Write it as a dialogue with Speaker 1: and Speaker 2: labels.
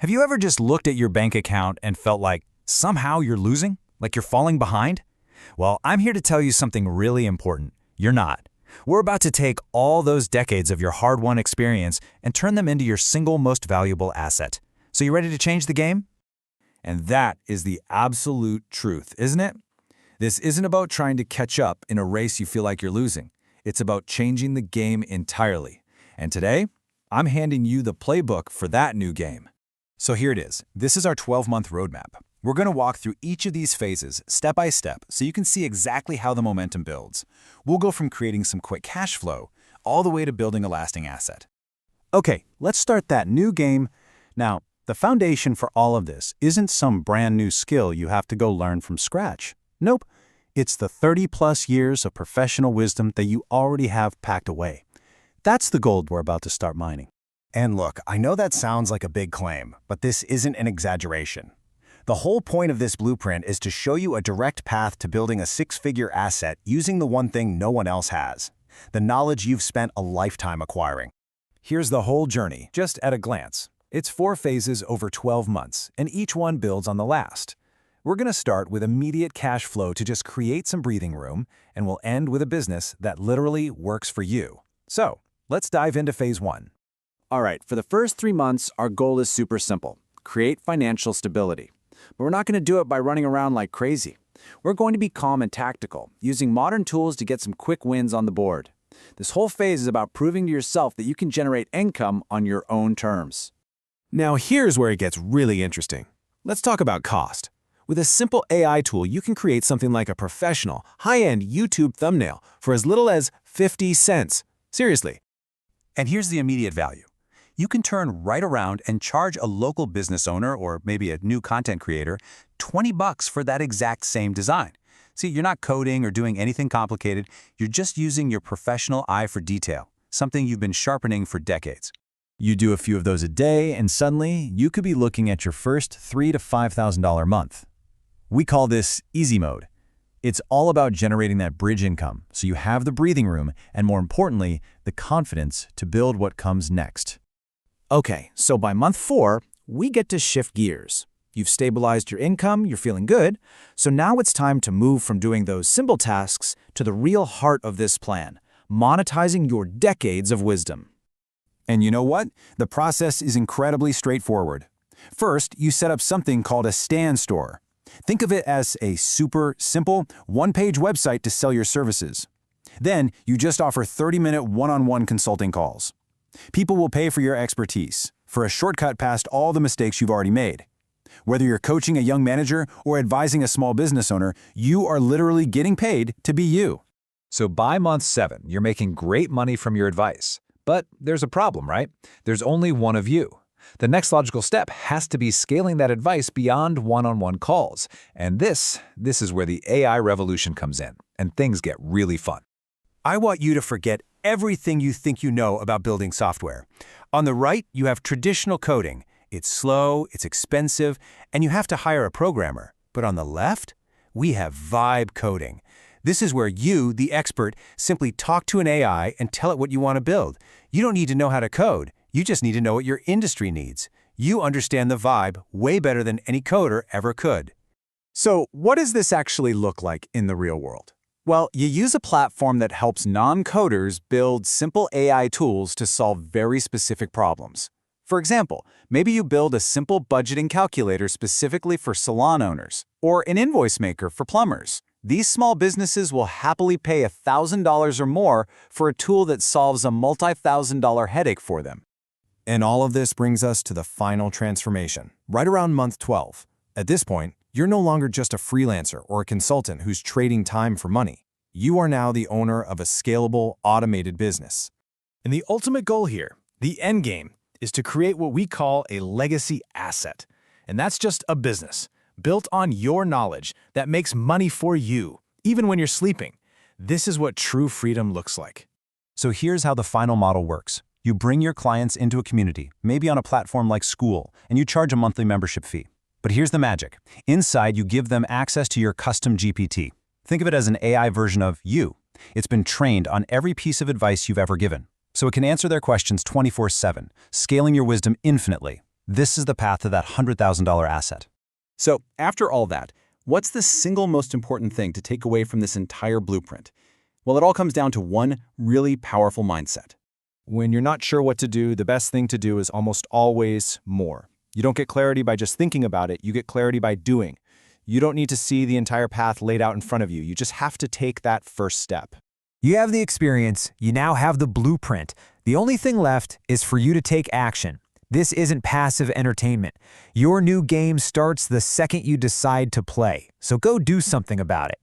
Speaker 1: Have you ever just looked at your bank account and felt like somehow you're losing? Like you're falling behind? Well, I'm here to tell you something really important. You're not. We're about to take all those decades of your hard-won experience and turn them into your single most valuable asset. So you ready to change the game? And that is the absolute truth, isn't it? This isn't about trying to catch up in a race you feel like you're losing. It's about changing the game entirely. And today, I'm handing you the playbook for that new game. So here it is. This is our 12-month roadmap. We're going to walk through each of these phases step by step so you can see exactly how the momentum builds. We'll go from creating some quick cash flow all the way to building a lasting asset. Okay, let's start that new game. Now, the foundation for all of this isn't some brand new skill you have to go learn from scratch. Nope, it's the 30-plus years of professional wisdom that you already have packed away. That's the gold we're about to start mining.
Speaker 2: And look, I know that sounds like a big claim, but this isn't an exaggeration. The whole point of this blueprint is to show you a direct path to building a six-figure asset using the one thing no one else has, the knowledge you've spent a lifetime acquiring.
Speaker 1: Here's the whole journey, just at a glance. It's 4 phases over 12 months, and each one builds on the last. We're going to start with immediate cash flow to just create some breathing room, and we'll end with a business that literally works for you. So, let's dive into phase 1.
Speaker 3: All right, for the first 3 months, our goal is super simple: create financial stability. But we're not going to do it by running around like crazy. We're going to be calm and tactical, using modern tools to get some quick wins on the board. This whole phase is about proving to yourself that you can generate income on your own terms.
Speaker 4: Now here's where it gets really interesting. Let's talk about cost. With a simple AI tool, you can create something like a professional, high-end YouTube thumbnail for as little as 50 cents. Seriously.
Speaker 1: And here's the immediate value. You can turn right around and charge a local business owner or maybe a new content creator $20 for that exact same design. See, you're not coding or doing anything complicated. You're just using your professional eye for detail, something you've been sharpening for decades. You do a few of those a day, and suddenly you could be looking at your first $3,000 to $5,000 month. We call this easy mode. It's all about generating that bridge income, so you have the breathing room and, more importantly, the confidence to build what comes next.
Speaker 3: Okay, so by month 4, we get to shift gears. You've stabilized your income, you're feeling good, so now it's time to move from doing those simple tasks to the real heart of this plan, monetizing your decades of wisdom.
Speaker 1: And you know what? The process is incredibly straightforward. First, you set up something called a stand store. Think of it as a super simple, one-page website to sell your services. Then, you just offer 30-minute one-on-one consulting calls. People will pay for your expertise, for a shortcut past all the mistakes you've already made. Whether you're coaching a young manager or advising a small business owner, you are literally getting paid to be you. So by month 7, you're making great money from your advice. But there's a problem, right? There's only one of you. The next logical step has to be scaling that advice beyond one-on-one calls. And this is where the AI revolution comes in, and things get really fun. I want you to forget everything you think you know about building software. On the right, you have traditional coding. It's slow, it's expensive, and you have to hire a programmer. But on the left, we have vibe coding. This is where you, the expert, simply talk to an AI and tell it what you want to build. You don't need to know how to code. You just need to know what your industry needs. You understand the vibe way better than any coder ever could.
Speaker 3: So what does this actually look like in the real world? Well, you use a platform that helps non-coders build simple AI tools to solve very specific problems. For example, maybe you build a simple budgeting calculator specifically for salon owners, or an invoice maker for plumbers. These small businesses will happily pay $1,000 or more for a tool that solves a multi-thousand-dollar headache for them.
Speaker 2: And all of this brings us to the final transformation, right around month 12. At this point, you're no longer just a freelancer or a consultant who's trading time for money. You are now the owner of a scalable, automated business.
Speaker 4: And the ultimate goal here, the end game, is to create what we call a legacy asset. And that's just a business built on your knowledge that makes money for you, even when you're sleeping. This is what true freedom looks like.
Speaker 1: So here's how the final model works. You bring your clients into a community, maybe on a platform like School, and you charge a monthly membership fee. But here's the magic. Inside, you give them access to your custom GPT. Think of it as an AI version of you. It's been trained on every piece of advice you've ever given. So it can answer their questions 24/7, scaling your wisdom infinitely.
Speaker 2: This is the path to that $100,000 asset.
Speaker 3: So, after all that, what's the single most important thing to take away from this entire blueprint? Well, it all comes down to one really powerful mindset.
Speaker 1: When you're not sure what to do, the best thing to do is almost always more. You don't get clarity by just thinking about it, you get clarity by doing. You don't need to see the entire path laid out in front of you. You just have to take that first step.
Speaker 5: You have the experience, you now have the blueprint. The only thing left is for you to take action. This isn't passive entertainment. Your new game starts the second you decide to play, so go do something about it.